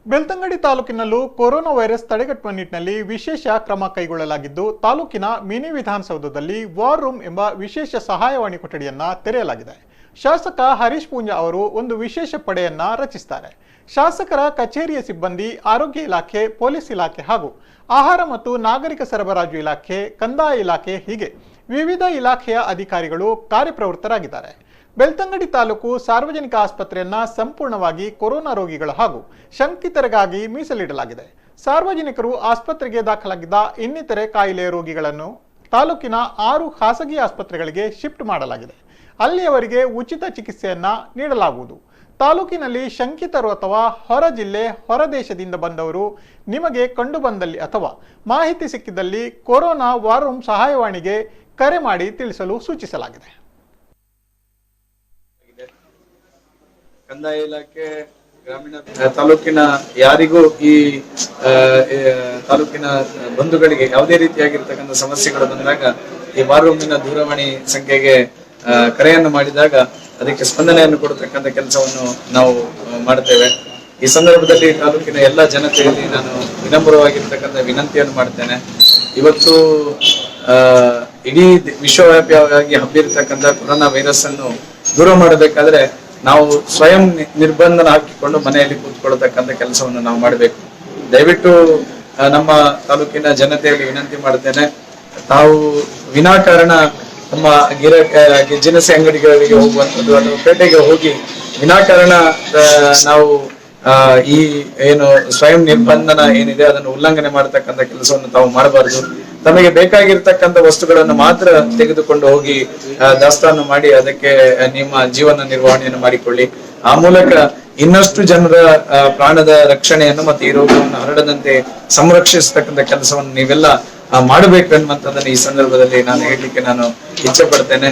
Belthangady ತಾಲೂಕಿನಲ್ಲೂ corona virus ತಡೆಗಟ್ಟುವ ನಿಟ್ಟಿನಲ್ಲಿ ವಿಶೇಷ ಕ್ರಮ ಕೈಗೊಳ್ಳಲಾಗಿದ್ದು, ತಾಲೂಕಿನ ಮಿನಿ ವಿಧಾನಸೌಧದಲ್ಲಿ ವಾರ್ ರೂಮ್ ಎಂಬ ವಿಶೇಷ ಸಹಾಯವಾಣಿ ಕೊಠಡಿಯನ್ನ ತೆರೆಯಲಾಗಿದೆ. ಶಾಸಕ ಹರೀಶ್ ಪೂಂಜಾ ಅವರು ಒಂದು ವಿಶೇಷ ಪಡೆಯನ್ನ ರಚಿಸುತ್ತಾರೆ. ಶಾಸಕರ ಕಚೇರಿಯ ಸಿಬ್ಬಂದಿ, ಆರೋಗ್ಯ ಇಲಾಖೆ, ಪೊಲೀಸ್ ಇಲಾಖೆ ಹಾಗೂ ಆಹಾರ ಮತ್ತು ನಾಗರಿಕ ಸರಬರಾಜು ಇಲಾಖೆ, ಕಂದಾಯ ಇಲಾಖೆ ಹೀಗೆ ವಿವಿಧ ಇಲಾಖೆಯ ಅಧಿಕಾರಿಗಳು ಕಾರ್ಯಪ್ರವೃತ್ತರಾಗಿದ್ದಾರೆ. ಬೆಳ್ತಂಗಡಿ ತಾಲೂಕು ಸಾರ್ವಜನಿಕ ಆಸ್ಪತ್ರೆಯನ್ನ ಸಂಪೂರ್ಣವಾಗಿ ಕೊರೋನಾ ರೋಗಿಗಳು ಹಾಗೂ ಶಂಕಿತರಿಗಾಗಿ ಮೀಸಲಿಡಲಾಗಿದೆ. ಸಾರ್ವಜನಿಕರು ಆಸ್ಪತ್ರೆಗೆ ದಾಖಲಾಗಿದ್ದ ಇನ್ನಿತರೆ ಕಾಯಿಲೆಯ ರೋಗಿಗಳನ್ನು ತಾಲೂಕಿನ 6 ಖಾಸಗಿ ಆಸ್ಪತ್ರೆಗಳಿಗೆ ಶಿಫ್ಟ್ ಮಾಡಲಾಗಿದೆ. ಅಲ್ಲಿಯವರಿಗೆ ಉಚಿತ ಚಿಕಿತ್ಸೆಯನ್ನ ನೀಡಲಾಗುವುದು. ತಾಲೂಕಿನಲ್ಲಿ ಶಂಕಿತರು ಅಥವಾ ಹೊರ ಜಿಲ್ಲೆ, ಹೊರ ದೇಶದಿಂದ ಬಂದವರು ನಿಮಗೆ ಕಂಡು ಬಂದಲ್ಲಿ ಅಥವಾ ಮಾಹಿತಿ ಸಿಕ್ಕಿದಲ್ಲಿ ಕೊರೋನಾ ವಾರ್ ರೂಮ್ ಸಹಾಯವಾಣಿಗೆ ಕರೆ ಮಾಡಿ ತಿಳಿಸಲು ಸೂಚಿಸಲಾಗಿದೆ. ಕಂದಾಯ ಇಲಾಖೆ ಗ್ರಾಮೀಣ ತಾಲೂಕಿನ ಯಾರಿಗೂ ಈ ತಾಲೂಕಿನ ಬಂಧುಗಳಿಗೆ ಯಾವುದೇ ರೀತಿಯಾಗಿರ್ತಕ್ಕಂಥ ಸಮಸ್ಯೆಗಳು ಬಂದಾಗ ಈ ವಾರ್ ರೂಮಿನ ದೂರವಾಣಿ ಸಂಖ್ಯೆಗೆ ಕರೆಯನ್ನು ಮಾಡಿದಾಗ ಅದಕ್ಕೆ ಸ್ಪಂದನೆಯನ್ನು ಕೊಡತಕ್ಕಂಥ ಕೆಲಸವನ್ನು ನಾವು ಮಾಡುತ್ತೇವೆ. ಈ ಸಂದರ್ಭದಲ್ಲಿ ತಾಲೂಕಿನ ಎಲ್ಲ ಜನತೆಯಲ್ಲಿ ನಾನು ವಿನಮ್ರವಾಗಿರ್ತಕ್ಕಂಥ ವಿನಂತಿಯನ್ನು ಮಾಡ್ತೇನೆ. ಇವತ್ತು ಇಡೀ ವಿಶ್ವವ್ಯಾಪಿಯಾಗಿ ಹಬ್ಬಿರ್ತಕ್ಕಂಥ ಕೊರೋನಾ ವೈರಸ್ ಅನ್ನು ದೂರ ಮಾಡಬೇಕಾದ್ರೆ ನಾವು ಸ್ವಯಂ ನಿರ್ಬಂಧನ ಹಾಕಿಕೊಂಡು ಮನೆಯಲ್ಲಿ ಕೂತ್ಕೊಳ್ತಕ್ಕಂಥ ಕೆಲಸವನ್ನು ನಾವು ಮಾಡಬೇಕು. ದಯವಿಟ್ಟು ನಮ್ಮ ತಾಲೂಕಿನ ಜನತೆಯಲ್ಲಿ ವಿನಂತಿ ಮಾಡ್ತೇನೆ, ತಾವು ವಿನಾಕಾರಣ ನಮ್ಮ ದಿನಸಿ ಅಂಗಡಿಗಳಿಗೆ ಹೋಗುವಂಥದ್ದು ಅಥವಾ ಪೇಟೆಗೆ ಹೋಗಿ ವಿನಾಕಾರಣ ನಾವು ಈ ಏನು ಸ್ವಯಂ ನಿರ್ಬಂಧನ ಏನಿದೆ ಅದನ್ನು ಉಲ್ಲಂಘನೆ ಮಾಡತಕ್ಕಂಥ ಕೆಲಸವನ್ನು ತಾವು ಮಾಡಬಾರದು. ತಮಗೆ ಬೇಕಾಗಿರ್ತಕ್ಕಂಥ ವಸ್ತುಗಳನ್ನು ಮಾತ್ರ ತೆಗೆದುಕೊಂಡು ಹೋಗಿ ದಾಸ್ತಾನು ಮಾಡಿ ಅದಕ್ಕೆ ನಿಮ್ಮ ಜೀವನ ನಿರ್ವಹಣೆಯನ್ನು ಮಾಡಿಕೊಳ್ಳಿ. ಆ ಮೂಲಕ ಇನ್ನಷ್ಟು ಜನರ ಪ್ರಾಣದ ರಕ್ಷಣೆಯನ್ನು ಮತ್ತು ಈ ರೋಗವನ್ನು ಹರಡದಂತೆ ಸಂರಕ್ಷಿಸತಕ್ಕಂಥ ಕೆಲಸವನ್ನು ನೀವೆಲ್ಲ ಮಾಡಬೇಕು ಎನ್ನುವಂಥದ್ದನ್ನು ಈ ಸಂದರ್ಭದಲ್ಲಿ ನಾನು ಹೇಳಲಿಕ್ಕೆ ನಾನು ಇಚ್ಛೆ ಪಡ್ತೇನೆ.